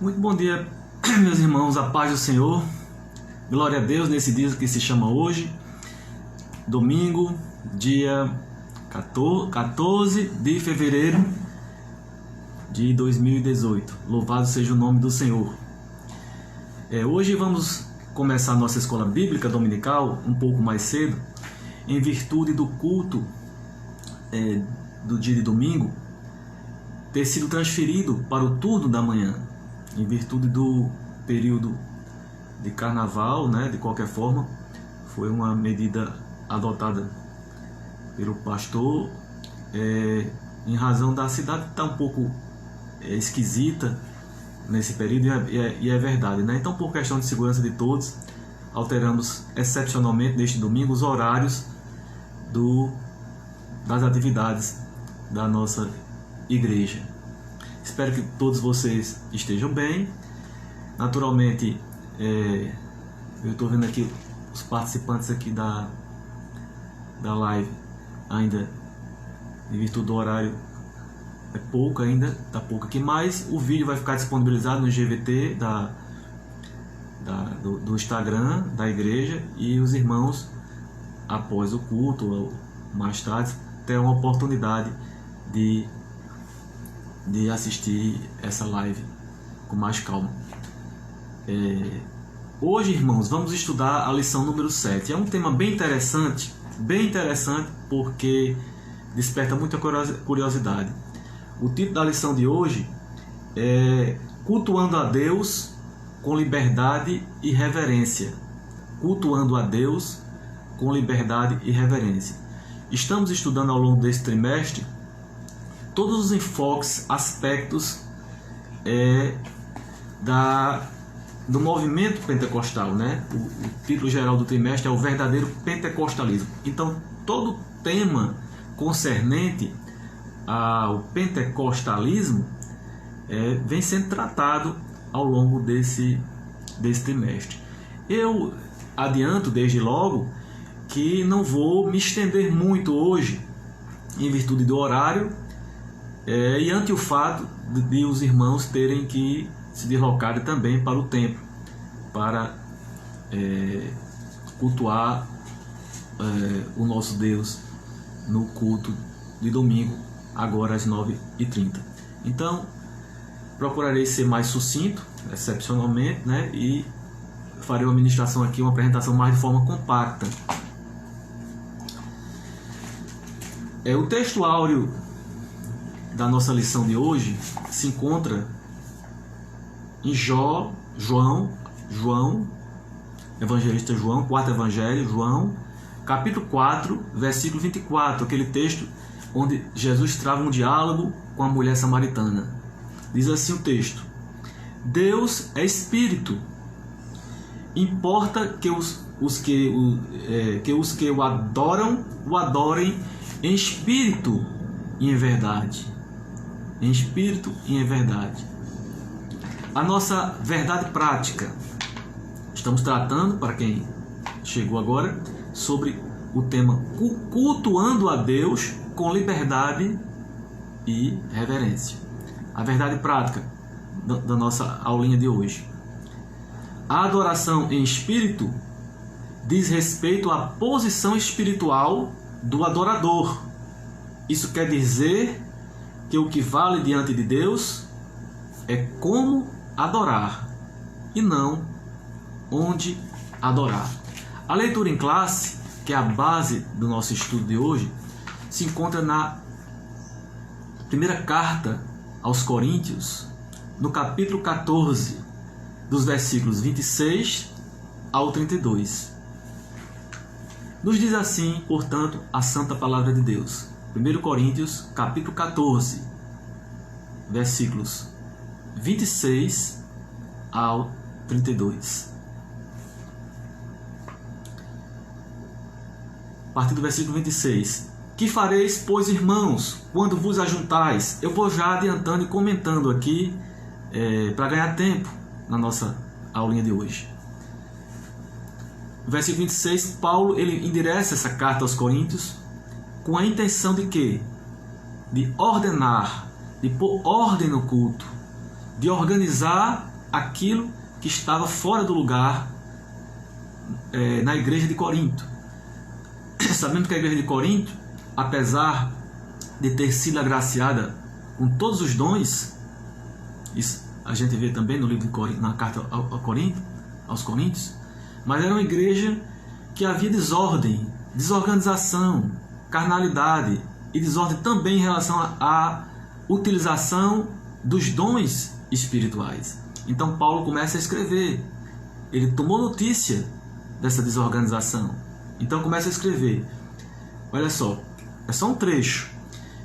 Muito bom dia, meus irmãos, a paz do Senhor. Glória a Deus nesse dia que se chama hoje, domingo, dia 14 de fevereiro de 2018. Louvado seja o nome do Senhor. Hoje vamos começar a nossa escola bíblica dominical um pouco mais cedo, em virtude do culto do dia de domingo ter sido transferido para o turno da manhã, em virtude do período de carnaval, né? De qualquer forma, foi uma medida adotada pelo pastor, em razão da cidade estar um pouco esquisita nesse período, e é verdade, né? Então, por questão de segurança de todos, alteramos excepcionalmente neste domingo os horários das atividades da nossa igreja. Espero que todos vocês estejam bem. Naturalmente, eu estou vendo aqui os participantes aqui da live, ainda em virtude do horário é pouco ainda, está pouco aqui, mas o vídeo vai ficar disponibilizado no GVT do Instagram da igreja, e os irmãos, após o culto ou mais tarde, terão a oportunidade de assistir essa live com mais calma. Hoje, irmãos, vamos estudar a lição número 7. É um tema bem interessante, porque desperta muita curiosidade. O título da lição de hoje é Cultuando a Deus com liberdade e reverência. Cultuando a Deus com liberdade e reverência. Estamos estudando ao longo desse trimestre todos os enfoques, aspectos do movimento pentecostal, né? O título geral do trimestre é o verdadeiro pentecostalismo. Então, todo tema concernente ao pentecostalismo vem sendo tratado ao longo desse trimestre. Eu adianto desde logo que não vou me estender muito hoje, em virtude do horário, e ante o fato de os irmãos terem que se deslocarem também para o templo, para cultuar o nosso Deus no culto de domingo, agora às 9h30. Então, procurarei ser mais sucinto, excepcionalmente, né? E farei uma ministração aqui, uma apresentação mais de forma compacta. O texto áureo da nossa lição de hoje se encontra em João, evangelista João, quarto evangelho, João, capítulo 4, versículo 24, aquele texto onde Jesus trava um diálogo com a mulher samaritana. Diz assim o texto: Deus é espírito, importa que os que o adoram, o adorem em espírito e em verdade. Em espírito e em verdade. A nossa verdade prática. Estamos tratando, para quem chegou agora, sobre o tema cultuando a Deus com liberdade e reverência. A verdade prática da nossa aulinha de hoje. A adoração em espírito diz respeito à posição espiritual do adorador. Isso quer dizer que o que vale diante de Deus é como adorar e não onde adorar. A leitura em classe, que é a base do nosso estudo de hoje, se encontra na primeira carta aos Coríntios, no capítulo 14, dos versículos 26 ao 32. Nos diz assim, portanto, a santa palavra de Deus. 1 Coríntios, capítulo 14, versículos 26 ao 32. A partir do versículo 26. Que fareis, pois, irmãos, quando vos ajuntais? Eu vou já adiantando e comentando aqui, para ganhar tempo na nossa aulinha de hoje. No versículo 26, Paulo ele endereça essa carta aos Coríntios com a intenção de quê? De ordenar, de pôr ordem no culto, de organizar aquilo que estava fora do lugar na igreja de Corinto. Sabendo que a igreja de Corinto, apesar de ter sido agraciada com todos os dons, isso a gente vê também no livro de Corinto, na carta aos Coríntios, mas era uma igreja que havia desordem, desorganização, carnalidade e desordem também em relação à utilização dos dons espirituais. Então Paulo começa a escrever, ele tomou notícia dessa desorganização, então começa a escrever. Olha só, é só um trecho.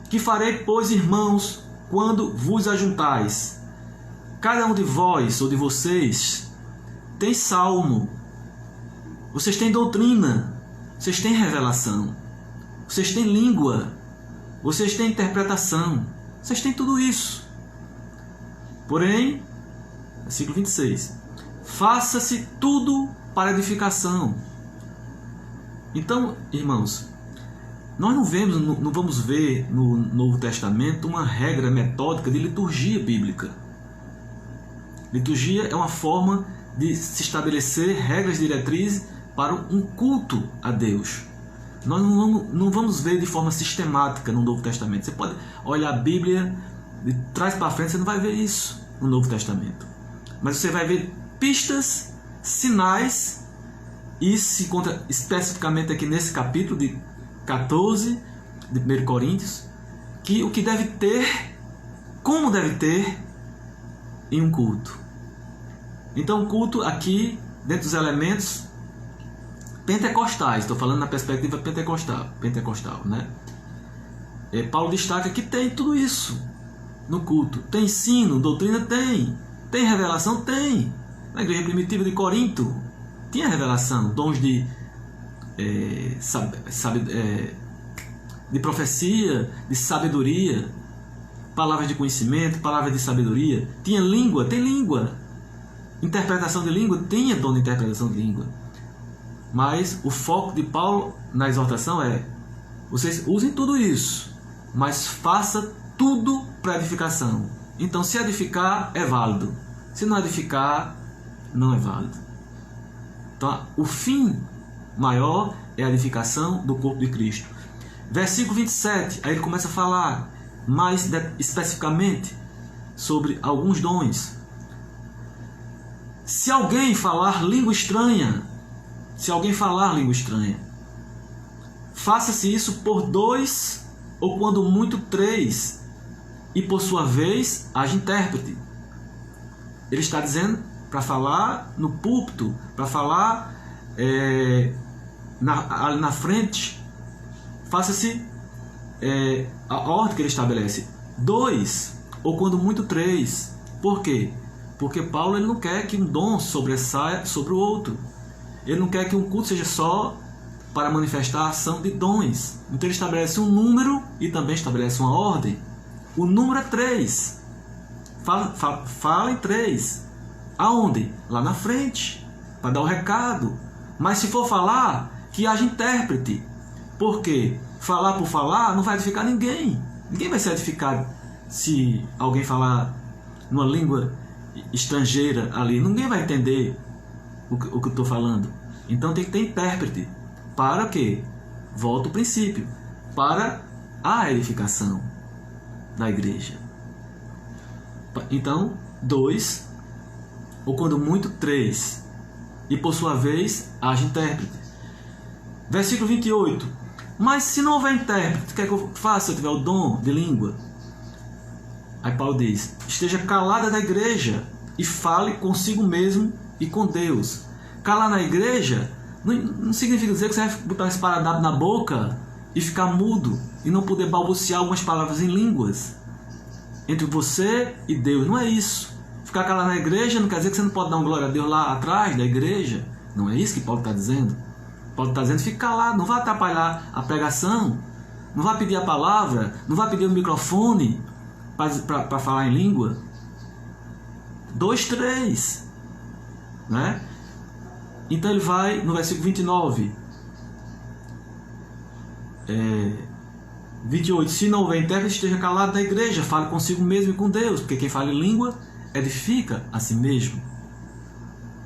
Que farei, pois, irmãos, quando vos ajuntais? Cada um de vós ou de vocês tem salmo, vocês têm doutrina, vocês têm revelação, vocês têm língua, vocês têm interpretação, vocês têm tudo isso. Porém, versículo 26, faça-se tudo para edificação. Então, irmãos, nós não vamos ver no Novo Testamento uma regra metódica de liturgia bíblica. Liturgia é uma forma de se estabelecer regras diretrizes para um culto a Deus. Nós não vamos ver de forma sistemática no Novo Testamento. Você pode olhar a Bíblia de trás para frente, você não vai ver isso no Novo Testamento. Mas você vai ver pistas, sinais, e se encontra especificamente aqui nesse capítulo de 14 de 1 Coríntios, que o que deve ter, como deve ter em um culto. Então o culto aqui, dentro dos elementos pentecostais, estou falando na perspectiva pentecostal, né? Paulo destaca que tem tudo isso no culto. Tem ensino, doutrina? Tem revelação? Tem. Na igreja primitiva de Corinto tinha revelação, dons de profecia, de sabedoria, palavras de conhecimento, palavras de sabedoria. Tinha língua? Tem língua. Interpretação de língua? Tinha dom de interpretação de língua. Mas o foco de Paulo na exortação é: vocês usem tudo isso, mas faça tudo para edificação. Então, se edificar, é válido. Se não edificar, não é válido. Então, o fim maior é a edificação do corpo de Cristo. Versículo 27, aí ele começa a falar mais especificamente sobre alguns dons. Se alguém falar língua estranha, faça-se isso por 2 ou quando muito 3, e por sua vez haja intérprete. Ele está dizendo para falar no púlpito, para falar ali na frente. Faça-se a ordem que ele estabelece: 2 ou quando muito 3. Por quê? Porque Paulo ele não quer que um dom sobressaia sobre o outro. Ele não quer que um culto seja só para manifestar a ação de dons. Então ele estabelece um número e também estabelece uma ordem. O número é 3. Fala em 3. Aonde? Lá na frente, para dar o recado. Mas se for falar, que haja intérprete. Por quê? Falar por falar não vai edificar ninguém. Ninguém vai ser edificado se alguém falar numa língua estrangeira ali. Ninguém vai entender o que eu estou falando. Então tem que ter intérprete. Para o quê? Volta ao princípio. Para a edificação da igreja. Então, 2, ou quando muito 3, e por sua vez haja intérprete. Versículo 28. Mas se não houver intérprete, o que é que eu faço se eu tiver o dom de língua? Aí Paulo diz: esteja calada na igreja e fale consigo mesmo e com Deus. Calar na igreja não significa dizer que você vai botar um esparadrapo na boca e ficar mudo e não poder balbuciar algumas palavras em línguas entre você e Deus. Não é isso. Ficar calado na igreja não quer dizer que você não pode dar uma glória a Deus lá atrás da igreja. Não é isso que Paulo está dizendo. Paulo está dizendo: fique calado, não vai atrapalhar a pregação, não vai pedir a palavra, não vai pedir o microfone para falar em língua. 2, 3, né? Então ele vai no versículo 29, 28. Se não houver intérprete, esteja calado na igreja, fale consigo mesmo e com Deus, porque quem fala em língua edifica a si mesmo.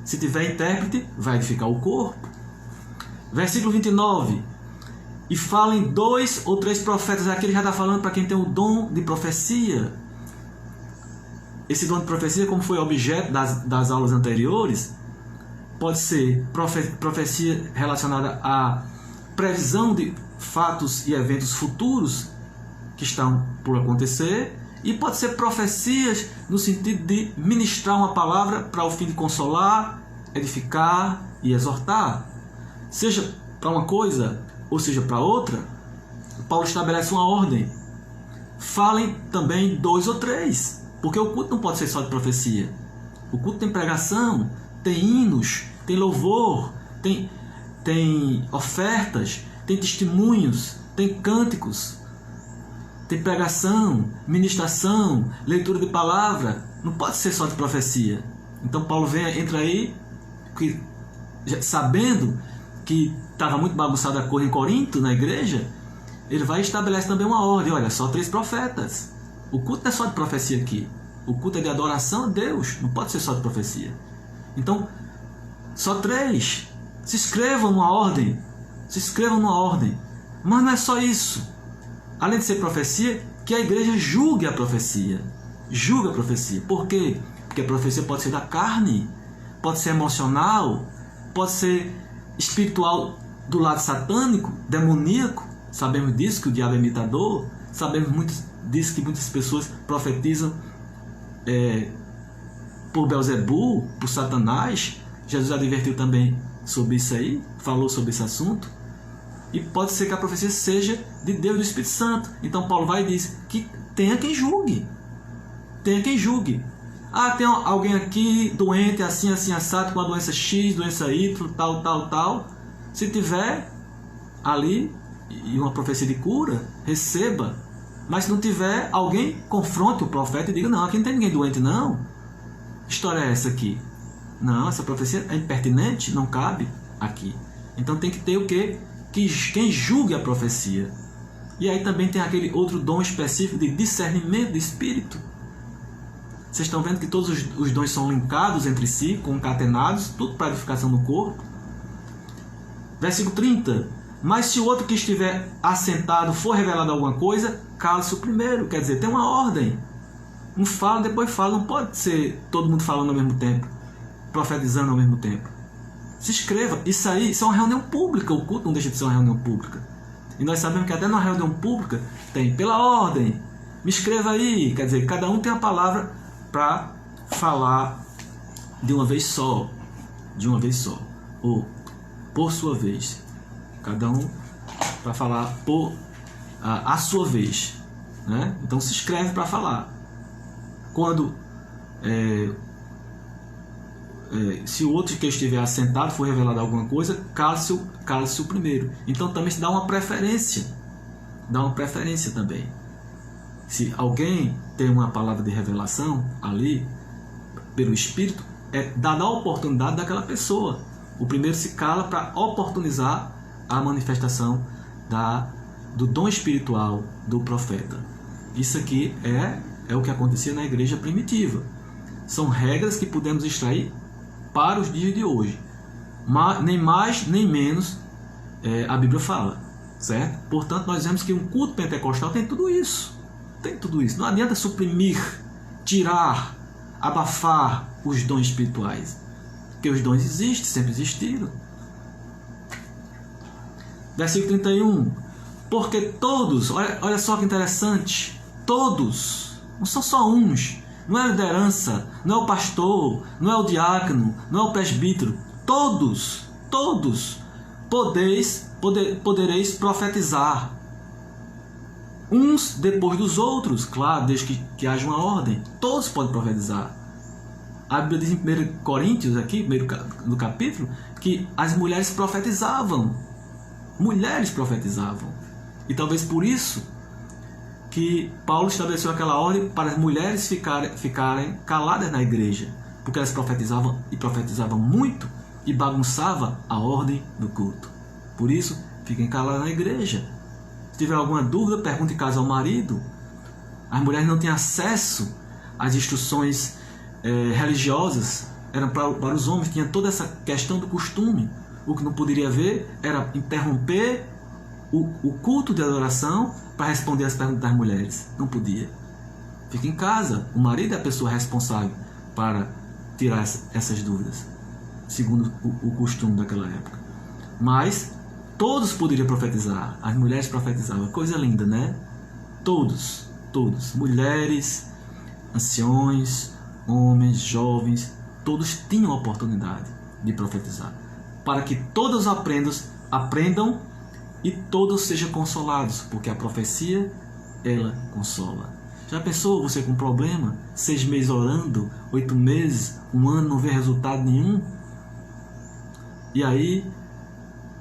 Se tiver intérprete, vai edificar o corpo. Versículo 29. E falem 2 ou 3 profetas. Aqui ele já está falando para quem tem o dom de profecia. Esse dom de profecia, como foi objeto das aulas anteriores, pode ser profecia relacionada à previsão de fatos e eventos futuros que estão por acontecer, e pode ser profecias no sentido de ministrar uma palavra para o fim de consolar, edificar e exortar. Seja para uma coisa ou seja para outra, Paulo estabelece uma ordem. Falem também 2 ou 3, porque o culto não pode ser só de profecia. O culto tem pregação, tem hinos, tem louvor, tem ofertas, tem testemunhos, tem cânticos, tem pregação, ministração, leitura de palavra. Não pode ser só de profecia. Então Paulo entra aí, sabendo que estava muito bagunçada a coisa em Corinto, na igreja, ele vai estabelecer também uma ordem. Olha, só 3 profetas. O culto não é só de profecia aqui. O culto é de adoração a Deus, não pode ser só de profecia. Então, só 3. Se inscrevam numa ordem. Se inscrevam numa ordem. Mas não é só isso. Além de ser profecia, que a igreja julgue a profecia. Julgue a profecia. Por quê? Porque a profecia pode ser da carne, pode ser emocional, pode ser espiritual do lado satânico, demoníaco. Sabemos disso, que o diabo é imitador. Sabemos disso, que muitas pessoas profetizam por Belzebu, por Satanás. Jesus advertiu também sobre isso aí, falou sobre esse assunto. E pode ser que a profecia seja de Deus, do Espírito Santo. Então Paulo vai e diz que tenha quem julgue. Tenha quem julgue. Ah, tem alguém aqui doente, assim, assim, assado, com a doença X, doença Y, tal, tal, tal. Se tiver ali e uma profecia de cura, receba. Mas se não tiver, alguém confronte o profeta e diga: não, aqui não tem ninguém doente, não. Que história é essa aqui? Não, essa profecia é impertinente, não cabe aqui. Então tem que ter o quê? Quem julgue a profecia. E aí também tem aquele outro dom específico de discernimento de espírito. Vocês estão vendo que todos os dons são linkados entre si, concatenados, tudo para edificação do corpo. Versículo 30. Mas se o outro que estiver assentado for revelado alguma coisa, cale-se o primeiro. Quer dizer, tem uma ordem. Um fala, depois fala. Não pode ser todo mundo falando ao mesmo tempo, profetizando ao mesmo tempo. Se inscreva. Isso é uma reunião pública. O culto não deixa de ser uma reunião pública. E nós sabemos que até na reunião pública tem pela ordem. Me inscreva aí. Quer dizer, cada um tem a palavra para falar de uma vez só. De uma vez só. Ou por sua vez. Cada um para falar a sua vez. Né? Então se inscreve para falar. Quando se o outro que estiver assentado for revelado alguma coisa, cale-se o primeiro. Então também se dá uma preferência. Dá uma preferência também. Se alguém tem uma palavra de revelação ali, pelo Espírito, é dada a oportunidade daquela pessoa. O primeiro se cala para oportunizar a manifestação do dom espiritual do profeta. Isso aqui é o que acontecia na igreja primitiva. São regras que podemos extrair para os dias de hoje. Nem mais, nem menos a Bíblia fala. Certo? Portanto, nós vemos que um culto pentecostal tem tudo isso. Tem tudo isso. Não adianta suprimir, tirar, abafar os dons espirituais. Porque os dons existem, sempre existiram. Versículo 31. Porque todos, olha só que interessante, todos, não são só uns, não é a liderança, não é o pastor, não é o diácono, não é o presbítero, todos podereis profetizar, uns depois dos outros, claro, desde que haja uma ordem. Todos podem profetizar. A Bíblia diz em 1 Coríntios, aqui, no capítulo, que as mulheres profetizavam. Mulheres profetizavam. E talvez por isso que Paulo estabeleceu aquela ordem para as mulheres ficarem caladas na igreja, porque elas profetizavam e profetizavam muito e bagunçava a ordem do culto. Por isso, fiquem caladas na igreja. Se tiver alguma dúvida, pergunte em casa ao marido. As mulheres não têm acesso às instruções religiosas, eram para os homens, tinha toda essa questão do costume. O que não poderia haver era interromper o culto de adoração para responder as perguntas das mulheres. Não podia. Fica em casa. O marido é a pessoa responsável para tirar essas dúvidas, segundo o costume daquela época. Mas todos poderiam profetizar. As mulheres profetizavam. Coisa linda, né? Todos. Mulheres, anciões, homens, jovens, todos tinham a oportunidade de profetizar, para que todos aprendam e todos sejam consolados, porque a profecia, ela consola. Já pensou você com um problema, 6 meses orando, 8 meses, 1 ano, não vê resultado nenhum? E aí,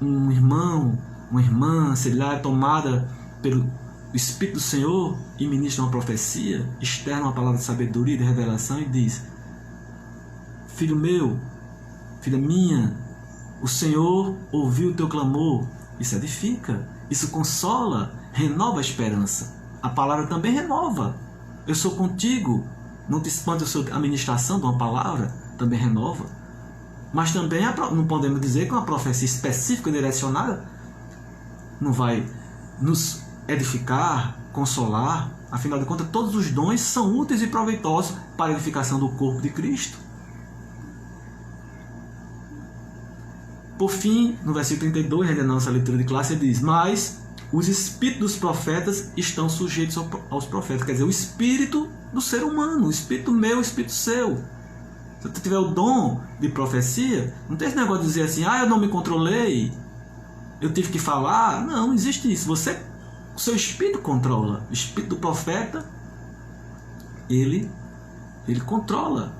um irmão, uma irmã, sei lá, é tomada pelo Espírito do Senhor e ministra uma profecia, externa uma palavra de sabedoria, de revelação e diz: filho meu, filha minha, o Senhor ouviu o teu clamor. Isso edifica, isso consola, renova a esperança. A palavra também renova. Eu sou contigo. Não te espanta a ministração de uma palavra, também renova. Mas também não podemos dizer que uma profecia específica direcionada não vai nos edificar, consolar. Afinal de contas, todos os dons são úteis e proveitosos para a edificação do corpo de Cristo. Por fim, no versículo 32, ainda na nossa leitura de classe, ele diz: mas os espíritos dos profetas estão sujeitos aos profetas. Quer dizer, o espírito do ser humano, o espírito meu, o espírito seu. Se você tiver o dom de profecia, não tem esse negócio de dizer assim: eu não me controlei, eu tive que falar. Não existe isso. O seu espírito controla. O espírito do profeta, ele controla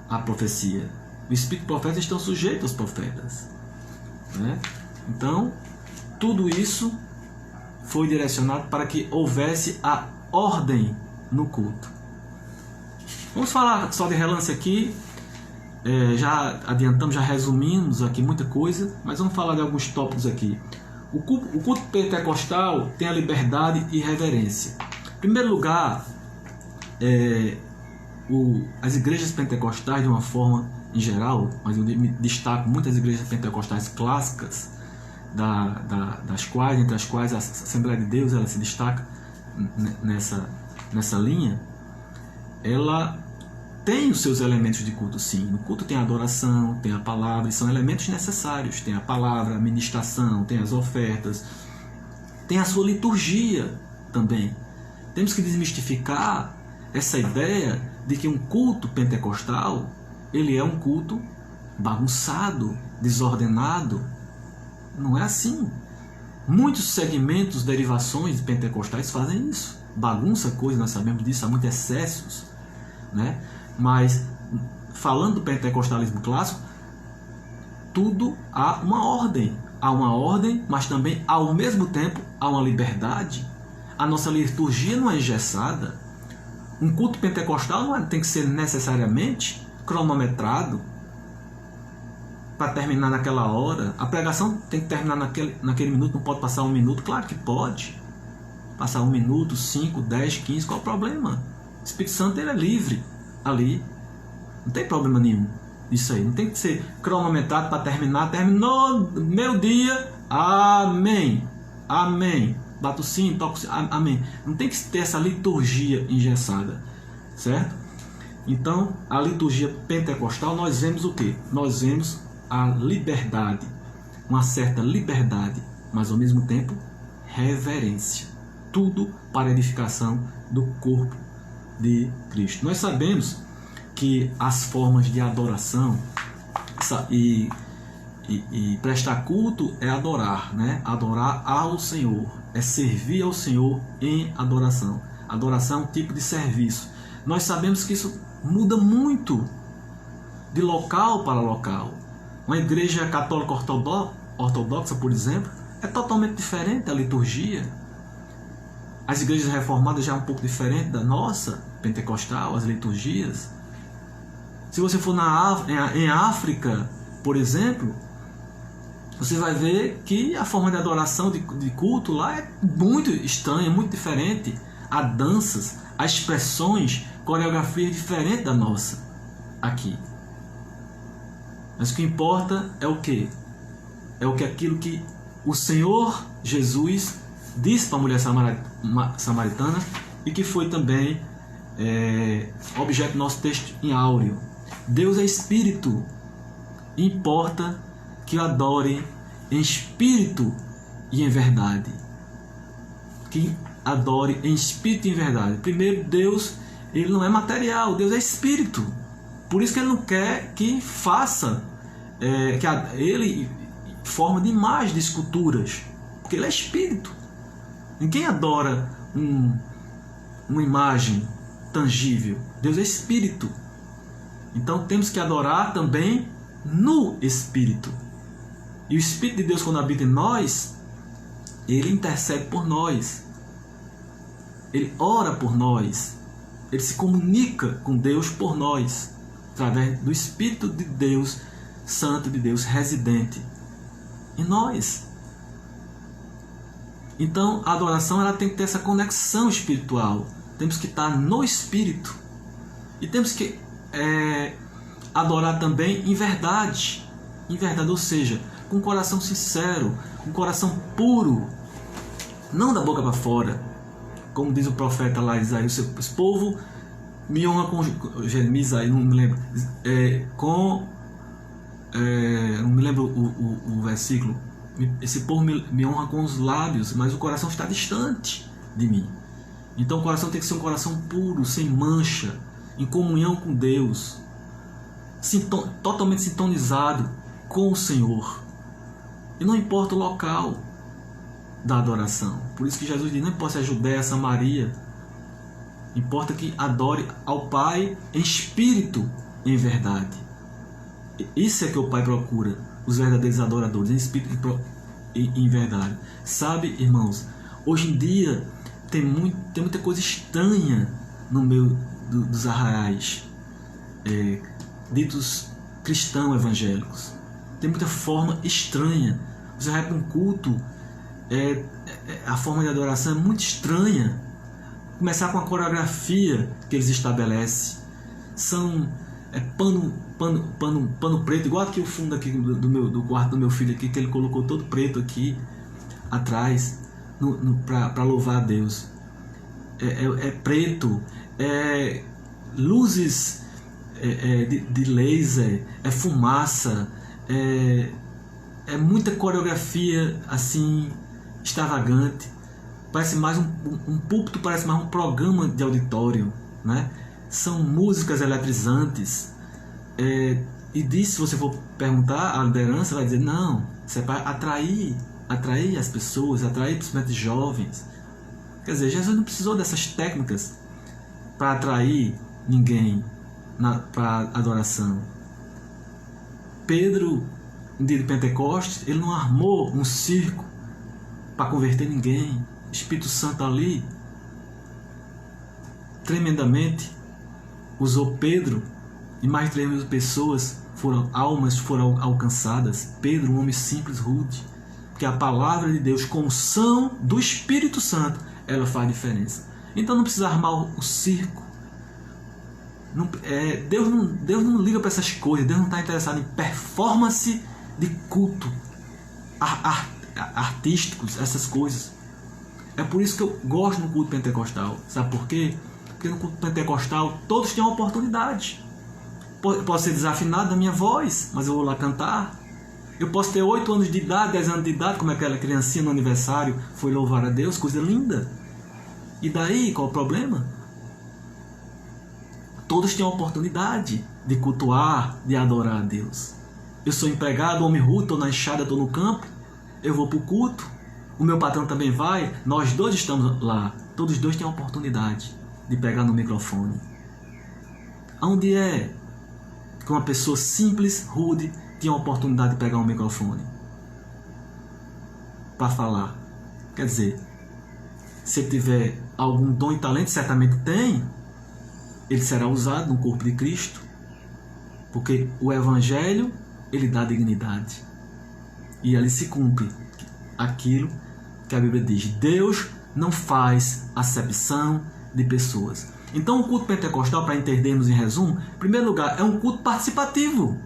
a profecia. O espírito do profeta estão sujeitos aos profetas, né? Então, tudo isso foi direcionado para que houvesse a ordem no culto. Vamos falar só de relance aqui. Já adiantamos, já resumimos aqui muita coisa, mas vamos falar de alguns tópicos aqui. O culto pentecostal tem a liberdade e reverência. Em primeiro lugar, as igrejas pentecostais, de uma forma em geral, mas eu me destaco muitas igrejas pentecostais clássicas, entre as quais a Assembleia de Deus ela se destaca nessa linha. Ela tem os seus elementos de culto, sim. No culto tem a adoração, tem a palavra, e são elementos necessários. Tem a palavra, a ministração, tem as ofertas, tem a sua liturgia também. Temos que desmistificar essa ideia de que um culto pentecostal ele é um culto bagunçado, desordenado. Não é assim. Muitos segmentos, derivações pentecostais fazem isso. Bagunça coisa, nós sabemos disso, há muitos excessos, né? Mas, falando do pentecostalismo clássico, tudo há uma ordem. Há uma ordem, mas também, ao mesmo tempo, há uma liberdade. A nossa liturgia não é engessada. Um culto pentecostal não tem que ser necessariamente cronometrado para terminar naquela hora. A pregação tem que terminar naquele minuto, não pode passar 1 minuto. Claro que pode passar 1 minuto, 5, 10, 15, qual o problema? O Espírito Santo ele é livre ali, não tem problema nenhum. Isso aí não tem que ser cronometrado para terminar. Terminou meu dia, amém, amém, bato o sino, toco o sino, amém. Não tem que ter essa liturgia engessada, certo? Então, a liturgia pentecostal, nós vemos o quê? Nós vemos a liberdade, uma certa liberdade, mas ao mesmo tempo reverência. Tudo para a edificação do corpo de Cristo. Nós sabemos que as formas de adoração e prestar culto é adorar, né? Adorar ao Senhor, é servir ao Senhor em adoração. Adoração é um tipo de serviço. Nós sabemos que isso muda muito de local para local. Uma igreja católica ortodoxa, por exemplo, é totalmente diferente da liturgia. As igrejas reformadas já é um pouco diferente da nossa, pentecostal, as liturgias. Se você for em África, por exemplo, você vai ver que a forma de adoração, de culto lá é muito estranha, muito diferente. Há danças, há expressões, coreografias diferentes da nossa. aqui. Mas o que importa é o quê? É aquilo que o Senhor Jesus disse para a mulher samaritana e que foi também objeto do nosso texto em áureo. Deus é espírito. Importa que o adore em espírito e em verdade. Que adore em espírito e em verdade. Primeiro, Deus, ele não é material, Deus é espírito. Por isso que ele não quer que faça ele forma de imagem, de esculturas, porque ele é espírito. Ninguém adora uma imagem tangível. Deus é espírito. Então temos que adorar também no espírito. E o Espírito de Deus, quando habita em nós, ele intercede por nós. Ele ora por nós. Ele se comunica com Deus por nós, através do Espírito de Deus, Santo de Deus, residente em nós. Então a adoração ela tem que ter essa conexão espiritual. Temos que estar no Espírito. E temos que adorar também em verdade. Em verdade, ou seja, com um coração sincero, com um coração puro, não da boca para fora, como diz o profeta lá Isaías: esse povo me honra com Jeremias, não me lembro, não me lembro o versículo. Esse povo me honra com os lábios, mas o coração está distante de mim. Então o coração tem que ser um coração puro, sem mancha, em comunhão com Deus, totalmente sintonizado com o Senhor. E não importa o local da adoração. Por isso que Jesus diz: não importa se é Judéia, Samaria, importa que adore ao Pai em espírito e em verdade. Isso é que o Pai procura, os verdadeiros adoradores, em espírito e em verdade. Sabe, irmãos, hoje em dia tem muita coisa estranha no meio dos arraiais ditos cristãos evangélicos. Tem muita forma estranha. Você vai para um culto, a forma de adoração é muito estranha. Começar com a coreografia que eles estabelecem. São pano preto, igual aqui o fundo aqui do quarto do meu filho aqui, que ele colocou todo preto aqui atrás para louvar a Deus. Preto, luzes de laser, fumaça, muita coreografia assim extravagante. Parece mais um púlpito, parece mais um programa de auditório, né? São músicas eletrizantes. E disso, se você for perguntar, a liderança vai dizer: não, isso é para atrair as pessoas, atrair principalmente jovens. Quer dizer, Jesus não precisou dessas técnicas para atrair ninguém para adoração. Pedro, no dia de Pentecostes, ele não armou um circo para converter ninguém. Espírito Santo ali tremendamente usou Pedro, e mais de 3.000 pessoas almas foram alcançadas. Pedro, um homem simples, rude, porque a palavra de Deus, com unção do Espírito Santo, ela faz diferença. Então não precisa armar o circo. Deus não liga para essas coisas. Deus não está interessado em performance de culto artísticos, essas coisas. É por isso que eu gosto no culto pentecostal. Sabe por quê? Porque no culto pentecostal todos têm uma oportunidade. Posso ser desafinado da minha voz, mas eu vou lá cantar. Eu posso ter 8 anos de idade, 10 anos de idade, como aquela criancinha no aniversário foi louvar a Deus, coisa linda. E daí, qual o problema? Todos têm a oportunidade de cultuar, de adorar a Deus. Eu sou empregado, homem rude, estou na enxada, estou no campo, eu vou para o culto, o meu patrão também vai, nós dois estamos lá. Todos dois têm a oportunidade de pegar no microfone. Onde é que uma pessoa simples, rude, tinha a oportunidade de pegar um microfone para falar? Quer dizer, se ele tiver algum dom e talento, certamente tem, ele será usado no corpo de Cristo, porque o Evangelho, ele dá dignidade, e ali se cumpre aquilo que a Bíblia diz: Deus não faz acepção de pessoas. Então o culto pentecostal, para entendermos em resumo, em primeiro lugar, é um culto participativo.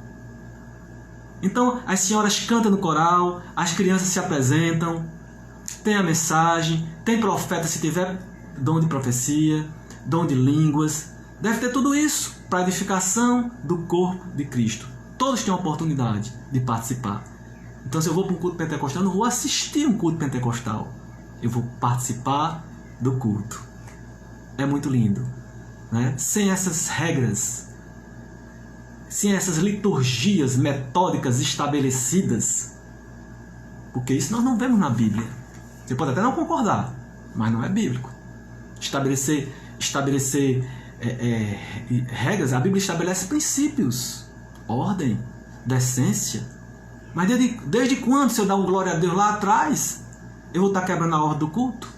Então as senhoras cantam no coral, as crianças se apresentam, tem a mensagem, tem profeta se tiver dom de profecia, dom de línguas, deve ter tudo isso para a edificação do corpo de Cristo. Todos têm a oportunidade de participar. Então se eu vou para um culto pentecostal, eu não vou assistir um culto pentecostal, eu vou participar do culto. É muito lindo, né? Sem essas regras, sem essas liturgias metódicas estabelecidas, porque isso nós não vemos na Bíblia. Você pode até não concordar, mas não é bíblico. Estabelecer regras, a Bíblia estabelece princípios, ordem, decência. Mas desde quando, se eu dar um glória a Deus lá atrás, eu vou estar quebrando a ordem do culto?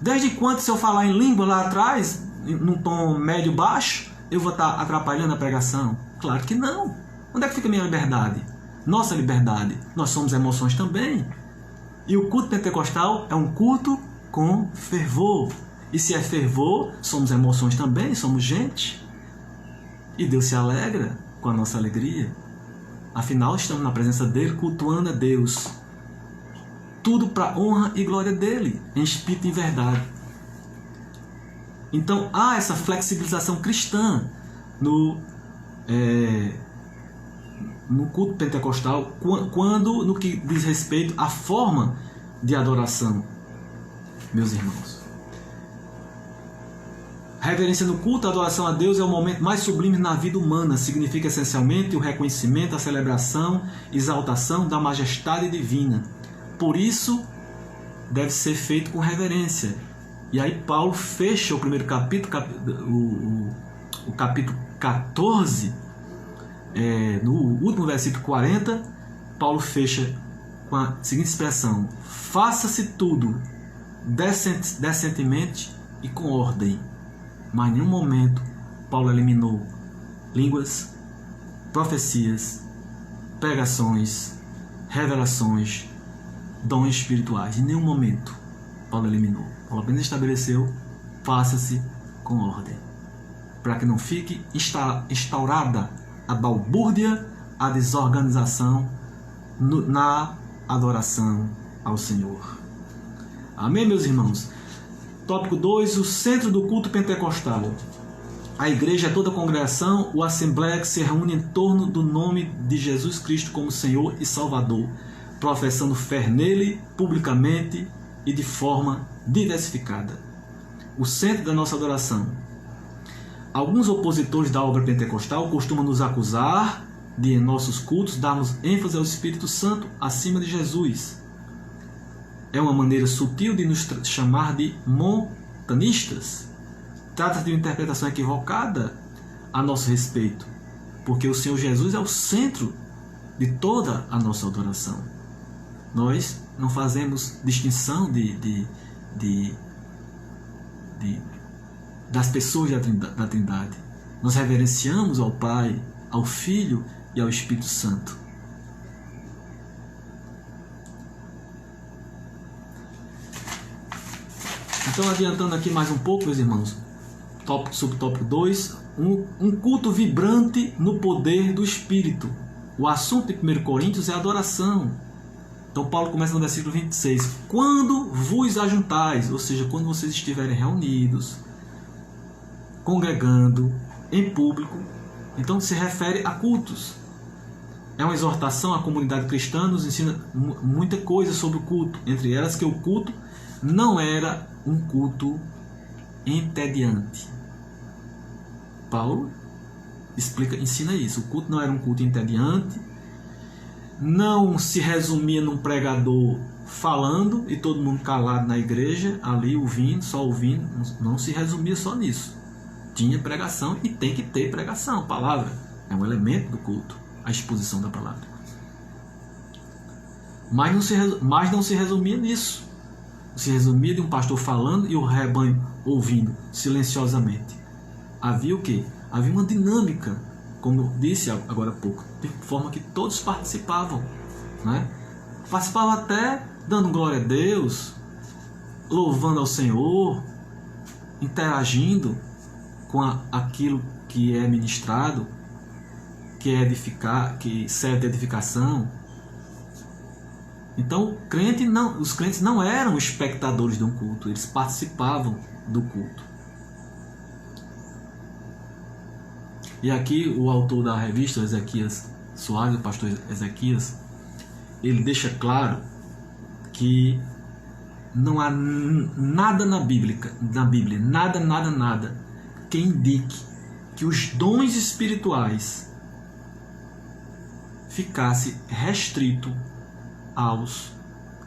Desde quando, se eu falar em língua lá atrás, num tom médio-baixo, eu vou estar atrapalhando a pregação? Claro que não. Onde é que fica a minha liberdade? Nossa liberdade. Nós somos emoções também. E o culto pentecostal é um culto com fervor. E se é fervor, somos emoções também, somos gente. E Deus se alegra com a nossa alegria. Afinal, estamos na presença dele, cultuando a Deus. Tudo para honra e glória dele, em espírito e em verdade. Então há essa flexibilização cristã no culto pentecostal, quando no que diz respeito à forma de adoração, meus irmãos. Reverência no culto, a adoração a Deus é o momento mais sublime na vida humana. Significa essencialmente o reconhecimento, a celebração, exaltação da majestade divina. Por isso, deve ser feito com reverência. E aí Paulo fecha o primeiro capítulo, o capítulo 14, no último versículo 40, Paulo fecha com a seguinte expressão: faça-se tudo decentemente e com ordem. Mas em nenhum momento Paulo eliminou línguas, profecias, pregações, revelações, dons espirituais. Em nenhum momento Paulo eliminou. Paulo apenas estabeleceu: faça-se com ordem, para que não fique instaurada a balbúrdia, a desorganização na adoração ao Senhor. Amém, meus irmãos? Tópico 2, o centro do culto pentecostal. A igreja é toda a congregação ou assembleia que se reúne em torno do nome de Jesus Cristo como Senhor e Salvador, professando fé nele publicamente e de forma diversificada. O centro da nossa adoração. Alguns opositores da obra pentecostal costumam nos acusar de, em nossos cultos, darmos ênfase ao Espírito Santo acima de Jesus. É uma maneira sutil de nos chamar de montanistas. Trata-se de uma interpretação equivocada a nosso respeito, porque o Senhor Jesus é o centro de toda a nossa adoração. Nós não fazemos distinção das pessoas da Trindade. Nós reverenciamos ao Pai, ao Filho e ao Espírito Santo. Então, adiantando aqui mais um pouco, meus irmãos, subtópico 2, um culto vibrante no poder do Espírito. O assunto de 1 Coríntios é adoração. Então Paulo começa no versículo 26. Quando vos ajuntais, ou seja, quando vocês estiverem reunidos, congregando, em público, então se refere a cultos. É uma exortação à comunidade cristã, nos ensina muita coisa sobre o culto. Entre elas que o culto não era um culto entediante. Paulo ensina isso. O culto não era um culto entediante, não se resumia num pregador falando e todo mundo calado na igreja, ali ouvindo, só ouvindo. Não se resumia só nisso. Tinha pregação e tem que ter pregação. A palavra é um elemento do culto, a exposição da palavra. Mas não se resumia nisso. Se resumia de um pastor falando e o rebanho ouvindo silenciosamente. Havia o quê? Havia uma dinâmica, como eu disse agora há pouco, de forma que todos participavam, né? Participavam até dando glória a Deus, louvando ao Senhor, interagindo. com aquilo que é ministrado, que é edificar, que serve de edificação. Então os crentes não eram espectadores de um culto, eles participavam do culto. E aqui o autor da revista, Ezequias Soares, o pastor Ezequias, ele deixa claro que não há nada na Bíblia, nada que indique que os dons espirituais ficasse restrito aos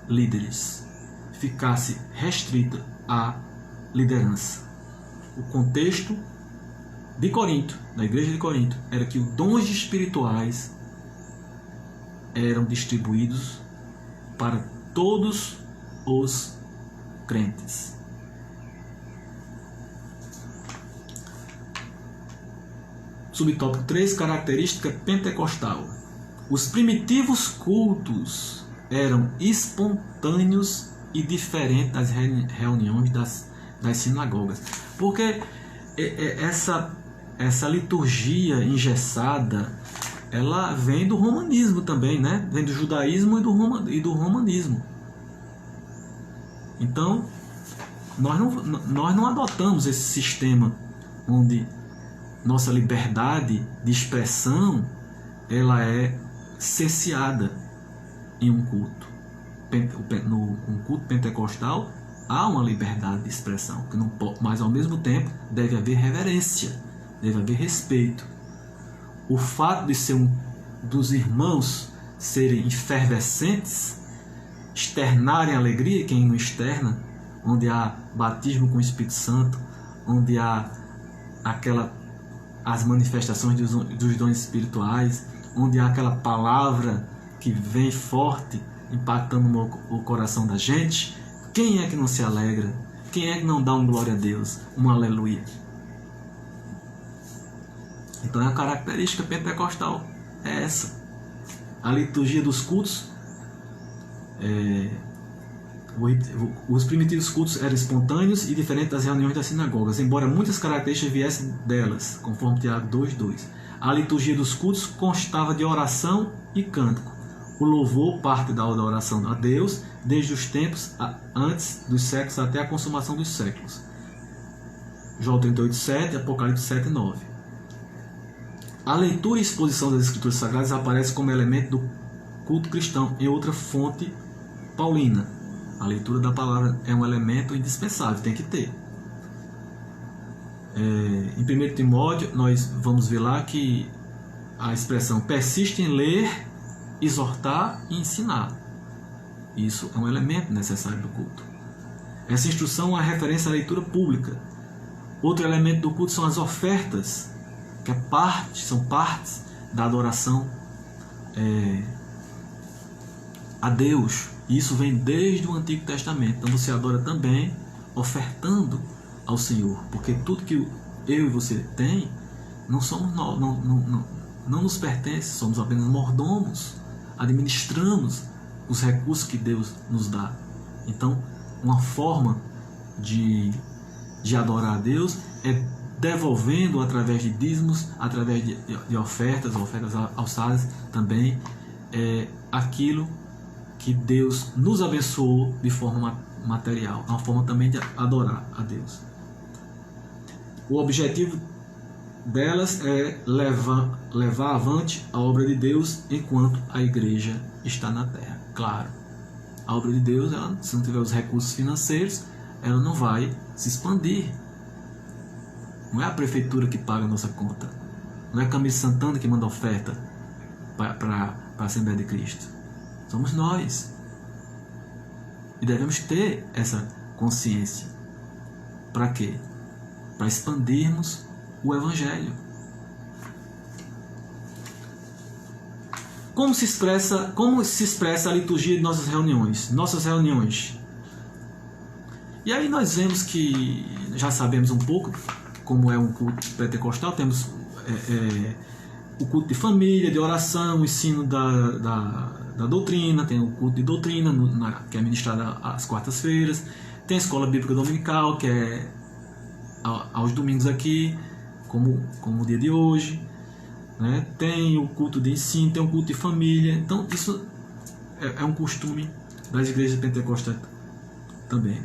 líderes, ficasse restrito à liderança. O contexto de Corinto, da igreja de Corinto, era que os dons espirituais eram distribuídos para todos os crentes. Subtópico 3, característica pentecostal. Os primitivos cultos eram espontâneos e diferentes das reuniões das sinagogas. Porque essa liturgia engessada, ela vem do romanismo também, né? Vem do judaísmo e do romanismo. Então, nós não adotamos esse sistema onde nossa liberdade de expressão ela é cerceada em um culto. No culto pentecostal há uma liberdade de expressão, que não pode, mas ao mesmo tempo deve haver reverência, deve haver respeito. O fato de ser dos irmãos serem efervescentes, externarem alegria, quem não externa, onde há batismo com o Espírito Santo, onde há as manifestações dos dons espirituais, onde há aquela palavra que vem forte, impactando o coração da gente, quem é que não se alegra? Quem é que não dá um glória a Deus, um aleluia? Então a característica pentecostal é essa. A liturgia dos cultos, os primitivos cultos eram espontâneos e diferentes das reuniões das sinagogas, embora muitas características viessem delas, conforme Tiago 2:2. A liturgia dos cultos constava de oração e cântico. O louvor parte da oração a Deus desde os tempos antes dos séculos até a consumação dos séculos. João 38:7, Apocalipse 7:9. A leitura e exposição das Escrituras Sagradas aparece como elemento do culto cristão em outra fonte paulina. A leitura da palavra é um elemento indispensável, tem que ter. Em 1 Timóteo, nós vamos ver lá que a expressão persiste em ler, exortar e ensinar. Isso é um elemento necessário do culto. Essa instrução é referência à leitura pública. Outro elemento do culto são as ofertas, que são partes da adoração a Deus. Isso vem desde o Antigo Testamento. Então você adora também ofertando ao Senhor, porque tudo que eu e você tem não nos pertence, somos apenas mordomos, administramos os recursos que Deus nos dá. Então, uma forma de adorar a Deus é devolvendo através de dízimos, através de ofertas alçadas também, aquilo que Deus nos abençoou de forma material, uma forma também de adorar a Deus. O objetivo delas é levar avante a obra de Deus enquanto a igreja está na terra. Claro, a obra de Deus, se não tiver os recursos financeiros, ela não vai se expandir. Não é a prefeitura que paga a nossa conta, não é Camilo Santana que manda oferta para a Assembleia de Cristo. Somos nós. E devemos ter essa consciência. Para quê? Para expandirmos o Evangelho. Como se expressa a liturgia de nossas reuniões? E aí nós vemos que já sabemos um pouco como é um culto pentecostal. Temos o culto de família, de oração, o ensino da doutrina, tem o culto de doutrina que é ministrado às quartas-feiras, tem a escola bíblica dominical, que é aos domingos aqui, como o dia de hoje, né? Tem o culto de ensino, tem o culto de família. Então isso é um costume das igrejas pentecostais também.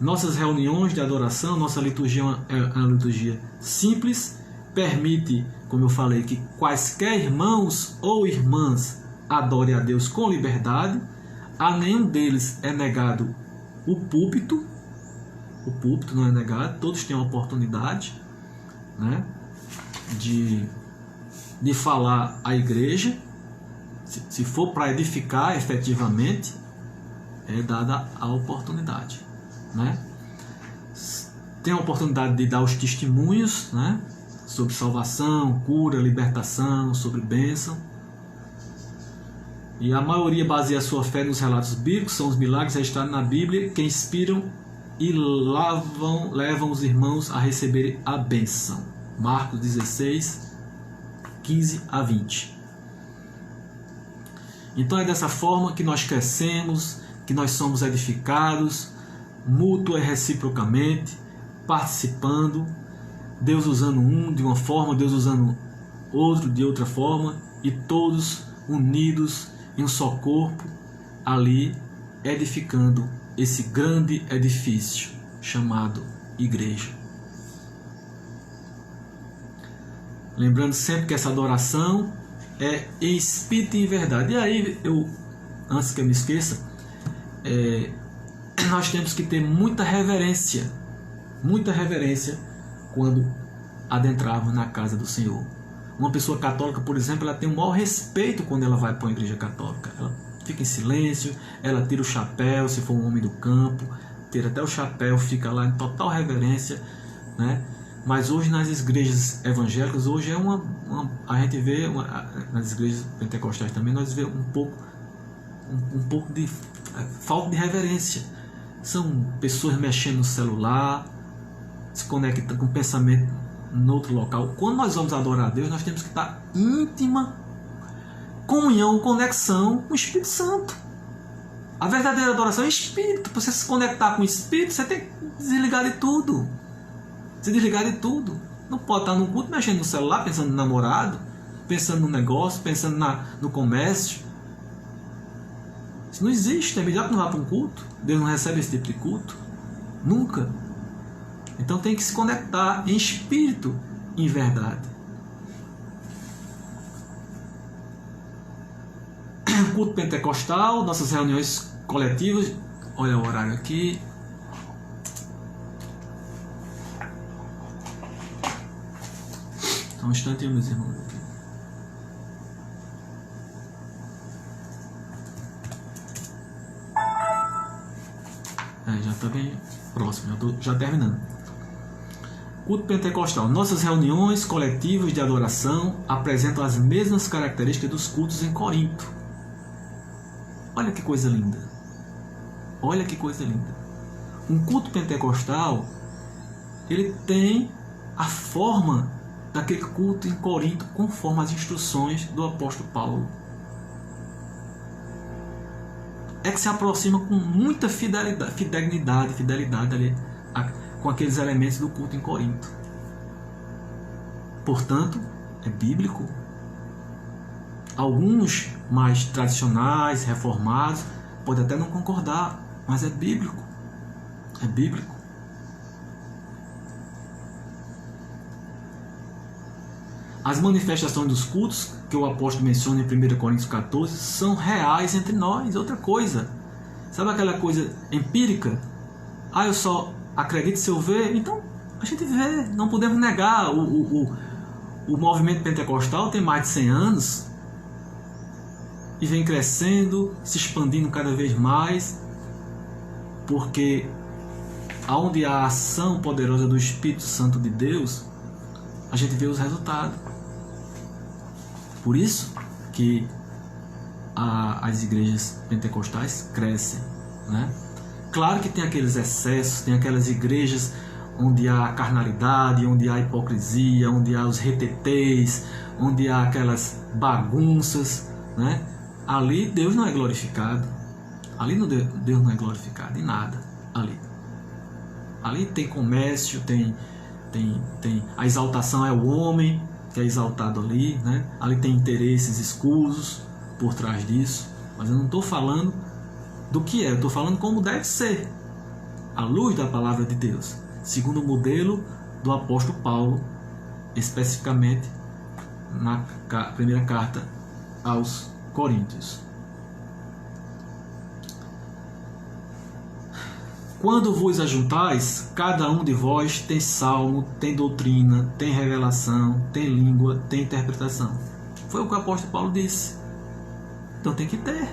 Nossas reuniões de adoração, nossa liturgia é uma liturgia simples, permite, como eu falei, que quaisquer irmãos ou irmãs adorem a Deus com liberdade. A nenhum deles é negado o púlpito não é negado, todos têm a oportunidade, né, de falar à igreja, se for para edificar efetivamente, é dada a oportunidade, né? Tem a oportunidade de dar os testemunhos, né, sobre salvação, cura, libertação, sobre bênção. E a maioria baseia a sua fé nos relatos bíblicos, são os milagres registrados na Bíblia que inspiram e levam os irmãos a receberem a bênção. Marcos 16, 15 a 20. Então é dessa forma que nós crescemos, que nós somos edificados, mútua e reciprocamente, participando, Deus usando um de uma forma, Deus usando outro de outra forma, e todos unidos em um só corpo, ali edificando esse grande edifício chamado igreja. Lembrando sempre que essa adoração é em espírito e em verdade. E aí, antes que eu me esqueça, nós temos que ter muita reverência quando adentrarmos na casa do Senhor. Uma pessoa católica, por exemplo, ela tem o maior respeito quando ela vai para uma igreja católica. Ela fica em silêncio, ela tira o chapéu, se for um homem do campo, tira até o chapéu, fica lá em total reverência, né? Mas hoje nas igrejas evangélicas, hoje a gente vê, nas igrejas pentecostais também, nós vemos um pouco de falta de reverência. São pessoas mexendo no celular, se conectando com o pensamento em outro local. Quando nós vamos adorar a Deus, nós temos que estar íntima comunhão, conexão com o Espírito Santo. A verdadeira adoração é espírito. Para você se conectar com o Espírito, você tem que desligar de tudo. Se desligar de tudo. Não pode estar no culto mexendo no celular, pensando no namorado, pensando no negócio, pensando no comércio. Isso não existe. É melhor que não vá para um culto. Deus não recebe esse tipo de culto. Nunca. Então tem que se conectar em espírito e em verdade. Culto pentecostal, nossas reuniões coletivas. Olha o horário aqui. Só um instantinho, meus irmãos. Já está bem próximo, já terminando. Culto pentecostal. Nossas reuniões coletivas de adoração apresentam as mesmas características dos cultos em Corinto. Olha que coisa linda. Olha que coisa linda. Um culto pentecostal, ele tem a forma daquele culto em Corinto, conforme as instruções do apóstolo Paulo. É que se aproxima com muita fidelidade ali, com aqueles elementos do culto em Corinto. Portanto, é bíblico. Alguns mais tradicionais, reformados, podem até não concordar, mas é bíblico. É bíblico. As manifestações dos cultos que o apóstolo menciona em 1 Coríntios 14 são reais entre nós. Outra coisa, sabe aquela coisa empírica? Eu só acredito se eu ver. Então a gente vê, não podemos negar. O movimento pentecostal tem mais de 100 anos e vem crescendo, se expandindo cada vez mais, porque onde há a ação poderosa do Espírito Santo de Deus, a gente vê os resultados. Por isso que as igrejas pentecostais crescem, né? Claro que tem aqueles excessos, tem aquelas igrejas onde há carnalidade, onde há hipocrisia, onde há os retetês, onde há aquelas bagunças, né? Ali Deus não é glorificado. Ali Deus não é glorificado em nada. Ali tem comércio, tem a exaltação é o homem que é exaltado ali, né? Ali tem interesses escusos por trás disso, mas eu não estou falando do que é, eu estou falando como deve ser, à luz da palavra de Deus, segundo o modelo do apóstolo Paulo, especificamente na primeira carta aos Coríntios. Quando vos ajuntais, cada um de vós tem salmo, tem doutrina, tem revelação, tem língua, tem interpretação. Foi o que o apóstolo Paulo disse. Então tem que ter.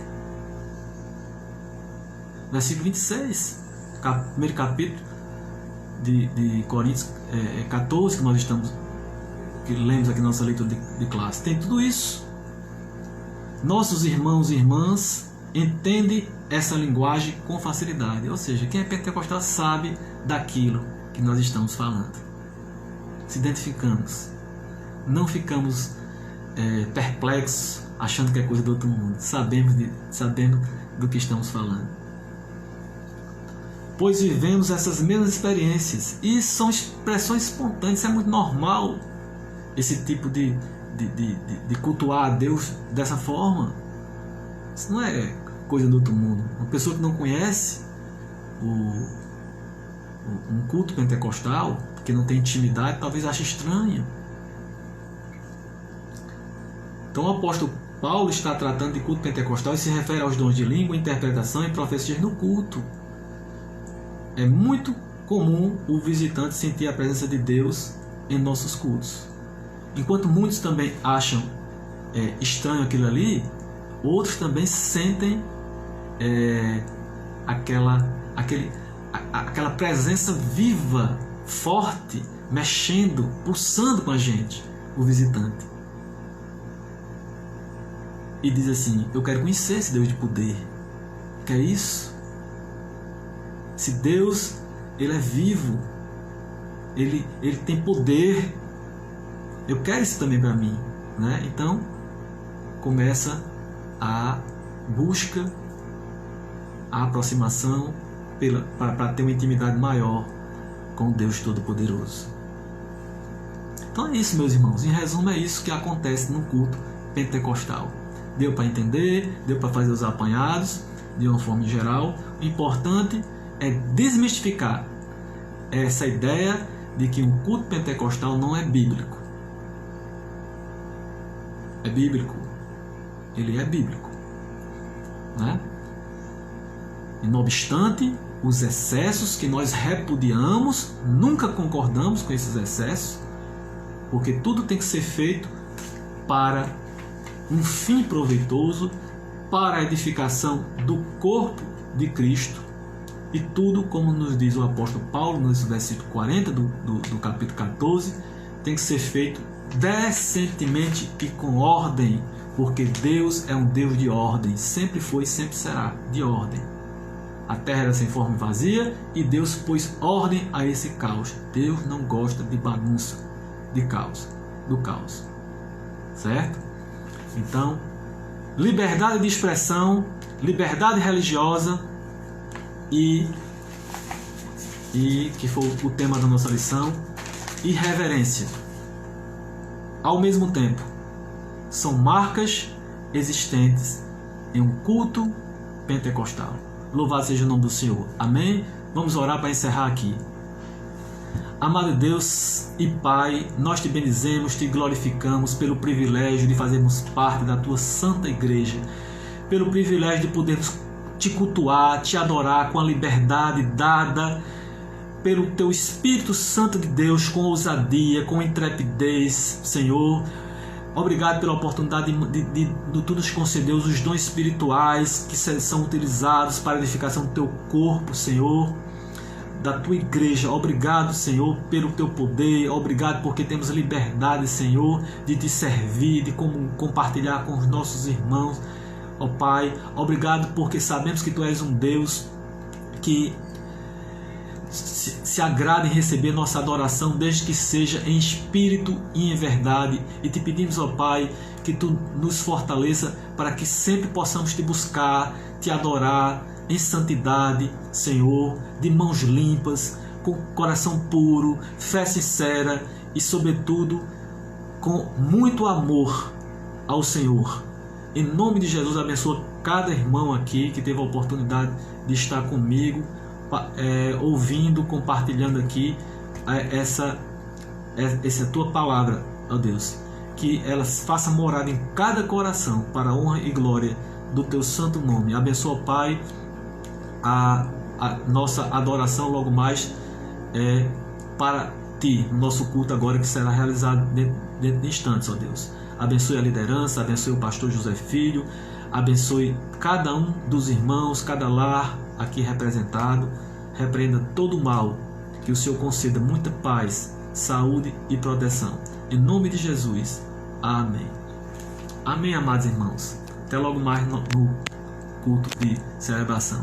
Versículo 26, primeiro capítulo de Coríntios 14, que lemos aqui na nossa leitura de classe. Tem tudo isso. Nossos irmãos e irmãs entendem essa linguagem com facilidade. Ou seja, quem é pentecostal sabe daquilo que nós estamos falando. Se identificamos. Não ficamos perplexos, achando que é coisa do outro mundo. Sabemos do que estamos falando. Pois vivemos essas mesmas experiências. E são expressões espontâneas. Isso é muito normal. Esse tipo de cultuar a Deus dessa forma. Isso não é coisa do outro mundo. Uma pessoa que não conhece um culto pentecostal, que não tem intimidade, talvez ache estranho. Então o apóstolo Paulo está tratando de culto pentecostal e se refere aos dons de língua, interpretação e profecias no culto. É muito comum o visitante sentir a presença de Deus em nossos cultos. Enquanto muitos também acham estranho aquilo ali, outros também sentem aquela presença viva, forte, mexendo, pulsando com a gente, o visitante. E diz assim: eu quero conhecer esse Deus de poder. Que é isso? Esse Deus, ele é vivo, ele tem poder. Eu quero isso também para mim, né? Então começa a busca, a aproximação para ter uma intimidade maior com Deus Todo-Poderoso. Então é isso, meus irmãos. Em resumo, é isso que acontece no culto pentecostal. Deu para entender, deu para fazer os apanhados de uma forma geral. O importante é desmistificar essa ideia de que um culto pentecostal não é bíblico. É bíblico. Ele é bíblico, né? E não obstante os excessos que nós repudiamos, nunca concordamos com esses excessos, porque tudo tem que ser feito para um fim proveitoso, para a edificação do corpo de Cristo, e tudo, como nos diz o apóstolo Paulo no versículo 40 do capítulo 14, tem que ser feito decentemente e com ordem, porque Deus é um Deus de ordem, sempre foi e sempre será de ordem. A terra era sem forma e vazia, e Deus pôs ordem a esse caos. Deus não gosta de bagunça, do caos, certo? Então, liberdade de expressão, liberdade religiosa e que foi o tema da nossa lição, e reverência. Ao mesmo tempo, são marcas existentes em um culto pentecostal. Louvado seja o nome do Senhor. Amém? Vamos orar para encerrar aqui. Amado Deus e Pai, nós te bendizemos, te glorificamos pelo privilégio de fazermos parte da tua santa igreja, pelo privilégio de podermos te cultuar, te adorar com a liberdade dada pelo teu Espírito Santo de Deus, com ousadia, com intrepidez, Senhor. Obrigado pela oportunidade de tu nos conceder os dons espirituais que são utilizados para a edificação do teu corpo, Senhor, da tua igreja. Obrigado, Senhor, pelo teu poder. Obrigado porque temos liberdade, Senhor, de te servir, de compartilhar com os nossos irmãos. Ó Pai, obrigado porque sabemos que tu és um Deus que se agrada em receber nossa adoração, desde que seja em espírito e em verdade. E te pedimos, ó Pai, que tu nos fortaleça para que sempre possamos te buscar, te adorar em santidade, Senhor, de mãos limpas, com coração puro, fé sincera e, sobretudo, com muito amor ao Senhor. Em nome de Jesus, abençoa cada irmão aqui que teve a oportunidade de estar comigo, ouvindo, compartilhando aqui essa tua palavra, ó Deus. Que ela faça morada em cada coração para a honra e glória do teu santo nome. Abençoa, Pai, a nossa adoração logo mais para ti, no nosso culto agora que será realizado dentro de instantes, ó Deus. Abençoe a liderança, abençoe o pastor José Filho, abençoe cada um dos irmãos, cada lar aqui representado, repreenda todo o mal, que o Senhor conceda muita paz, saúde e proteção. Em nome de Jesus, amém. Amém, amados irmãos. Até logo mais no culto de celebração.